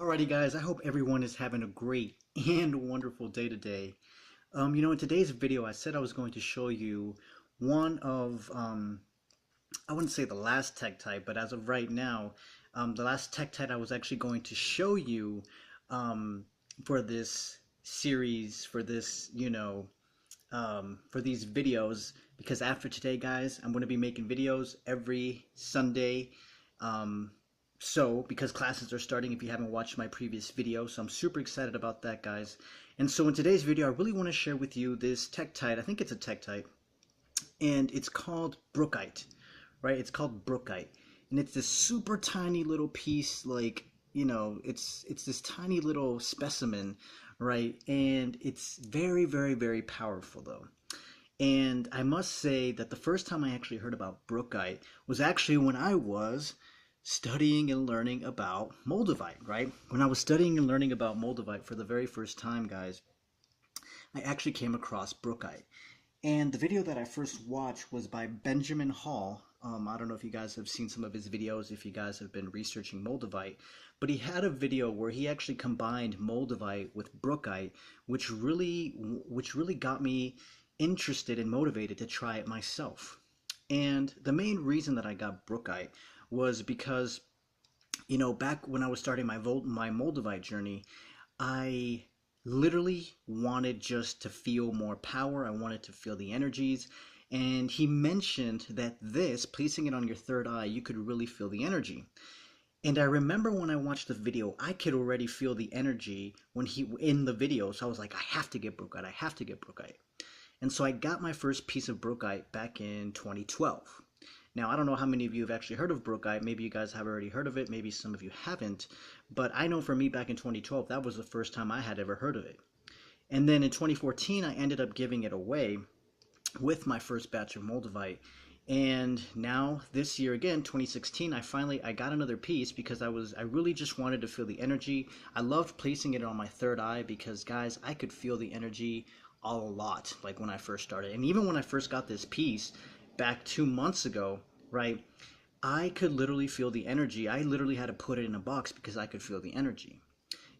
Alrighty, guys, I hope everyone is having a great and wonderful day today. In today's video, I said I was going to show you one of, I wouldn't say the last tech type, but as of right now, the last tech type I was actually going to show you um, for this series, for these videos, because after today, guys, I'm going to be making videos every Sunday. Um, because classes are starting, if you haven't watched my previous video, so I'm super excited about that, guys. And so in today's video, I really want to share with you this tektite. I think it's a tektite, and it's called Brookite, right? It's called Brookite, and it's this super tiny little piece, it's this tiny little specimen, right? And it's very, very, very powerful, though. And I must say that the first time I actually heard about Brookite was actually when I was studying and learning about Moldavite, right? When I was studying and learning about Moldavite for the very first time, guys, I actually came across Brookite. And the video that I first watched was by Benjamin Hall. I don't know if you guys have seen some of his videos, if you guys have been researching Moldavite, but he had a video where he actually combined Moldavite with Brookite, which really got me interested and motivated to try it myself. And the main reason that I got Brookite was because, back when I was starting my Moldavite journey, I literally wanted just to feel more power. I wanted to feel the energies. And he mentioned that placing it on your third eye, you could really feel the energy. And I remember when I watched the video, I could already feel the energy in the video. So I was like, I have to get Brookite. I have to get Brookite. And so I got my first piece of Brookite back in 2012. Now, I don't know how many of you have actually heard of Brookite. Maybe you guys have already heard of it. Maybe some of you haven't. But I know for me back in 2012, that was the first time I had ever heard of it. And then in 2014, I ended up giving it away with my first batch of Moldavite. And now this year again, 2016, I got another piece because I really just wanted to feel the energy. I loved placing it on my third eye because, guys, I could feel the energy a lot, like when I first started. And even when I first got this piece back 2 months ago, right, I could literally feel the energy. I literally had to put it in a box because I could feel the energy.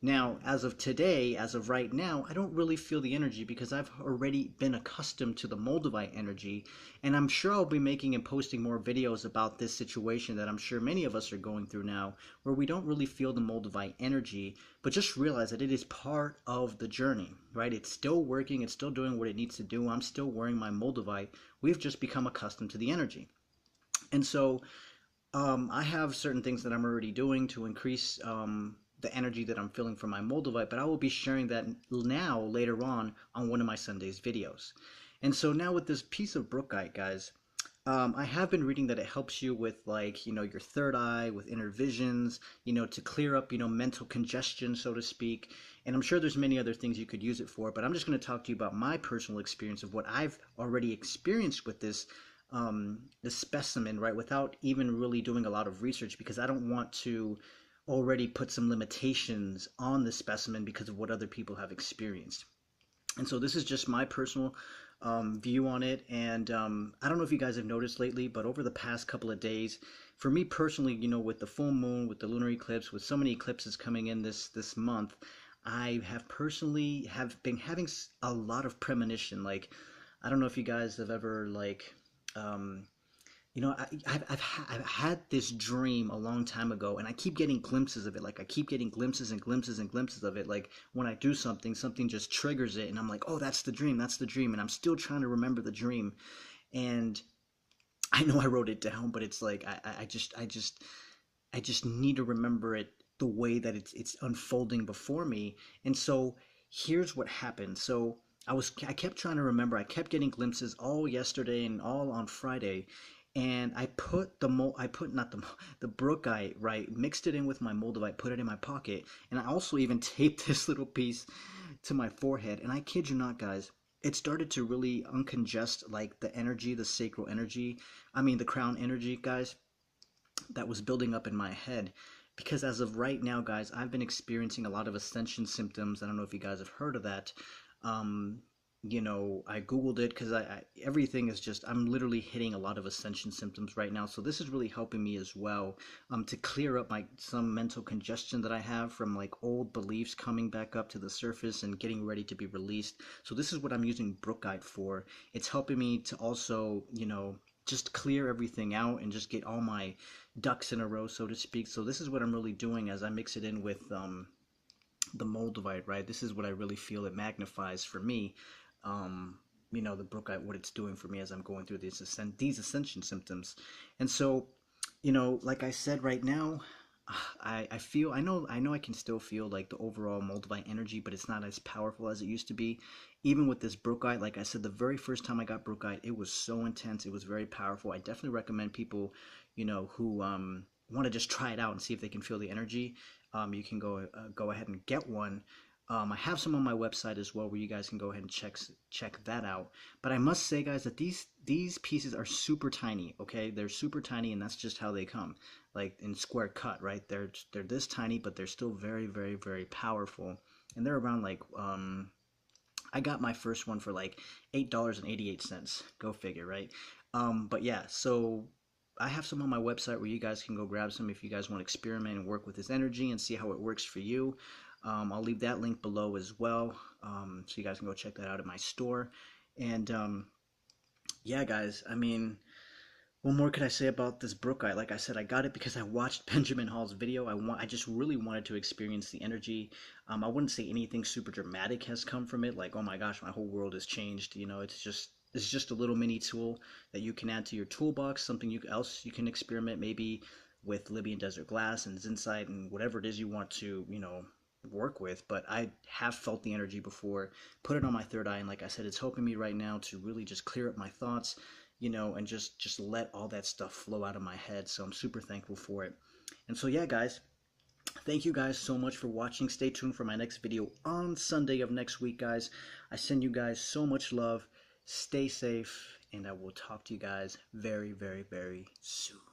Now, as of today, as of right now, I don't really feel the energy because I've already been accustomed to the Moldavite energy, and I'm sure I'll be making and posting more videos about this situation that I'm sure many of us are going through now, where we don't really feel the Moldavite energy, but just realize that it is part of the journey, right? It's still working, it's still doing what it needs to do. I'm still wearing my Moldavite. We've just become accustomed to the energy. And so I have certain things that I'm already doing to increase the energy that I'm feeling from my Moldavite, but I will be sharing that now later on one of my Sunday's videos. And so now with this piece of Brookite, guys, I have been reading that it helps you with your third eye, with inner visions, to clear up, mental congestion, so to speak. And I'm sure there's many other things you could use it for, but I'm just going to talk to you about my personal experience of what I've already experienced with this specimen, right, without even really doing a lot of research, because I don't want to already put some limitations on the specimen because of what other people have experienced. And so this is just my personal view on it. And I don't know if you guys have noticed lately, but over the past couple of days, for me personally, with the full moon, with the lunar eclipse, with so many eclipses coming in this month, I have personally been having a lot of premonition. Like, I don't know if you guys have ever um, I've had this dream a long time ago, and I keep getting glimpses of it. Like, I keep getting glimpses and glimpses and glimpses of it. Like, when I do something, something just triggers it, and I'm like, oh, that's the dream, that's the dream. And I'm still trying to remember the dream. And I know I wrote it down, but it's like, I just need to remember it the way that it's unfolding before me. And so here's what happened. So I kept trying to remember. I kept getting glimpses all yesterday and all on Friday, and I put the Brookite, right, mixed it in with my Moldavite, put it in my pocket, and I also even taped this little piece to my forehead. And I kid you not, guys, it started to really uncongest, like, the energy, the sacral energy, the crown energy, guys, that was building up in my head. Because as of right now, guys, I've been experiencing a lot of ascension symptoms. I don't know if you guys have heard of that. I Googled it because everything is just, I'm literally hitting a lot of ascension symptoms right now. So this is really helping me as well, to clear up some mental congestion that I have from like old beliefs coming back up to the surface and getting ready to be released. So this is what I'm using Brookite for. It's helping me to also, just clear everything out and just get all my ducks in a row, so to speak. So this is what I'm really doing as I mix it in with the Moldavite, right? This is what I really feel it magnifies for me. Um, the Brookite, what it's doing for me as I'm going through these ascension symptoms. And so, like I said, right now, I feel, I know I can still feel like the overall Moldavite energy, but it's not as powerful as it used to be. Even with this Brookite, like I said, the very first time I got Brookite, it was so intense. It was very powerful. I definitely recommend people, who want to just try it out and see if they can feel the energy. You can go ahead and get one. I have some on my website as well, where you guys can go ahead and check that out. But I must say, guys, that these pieces are super tiny. Okay, they're super tiny, and that's just how they come, like in square cut, right? They're this tiny, but they're still very, very, very powerful. And they're around like I got my first one for like $8.88. Go figure, right? But yeah, so I have some on my website where you guys can go grab some if you guys want to experiment and work with this energy and see how it works for you. I'll leave that link below as well, so you guys can go check that out at my store. And yeah, guys, I mean, what more could I say about this Brookite? Like I said, I got it because I watched Benjamin Hall's video. I just really wanted to experience the energy. I wouldn't say anything super dramatic has come from it. Like, oh my gosh, my whole world has changed. It's just a little mini tool that you can add to your toolbox. Something else you can experiment maybe with Libyan Desert Glass and Zinsight and whatever it is you want to work with. But I have felt the energy before. Put it on my third eye, and like I said, it's helping me right now to really just clear up my thoughts, and just let all that stuff flow out of my head. So I'm super thankful for it. And so yeah, guys, thank you guys so much for watching. Stay tuned for my next video on Sunday of next week, guys. I send you guys so much love. Stay safe, and I will talk to you guys very, very, very soon.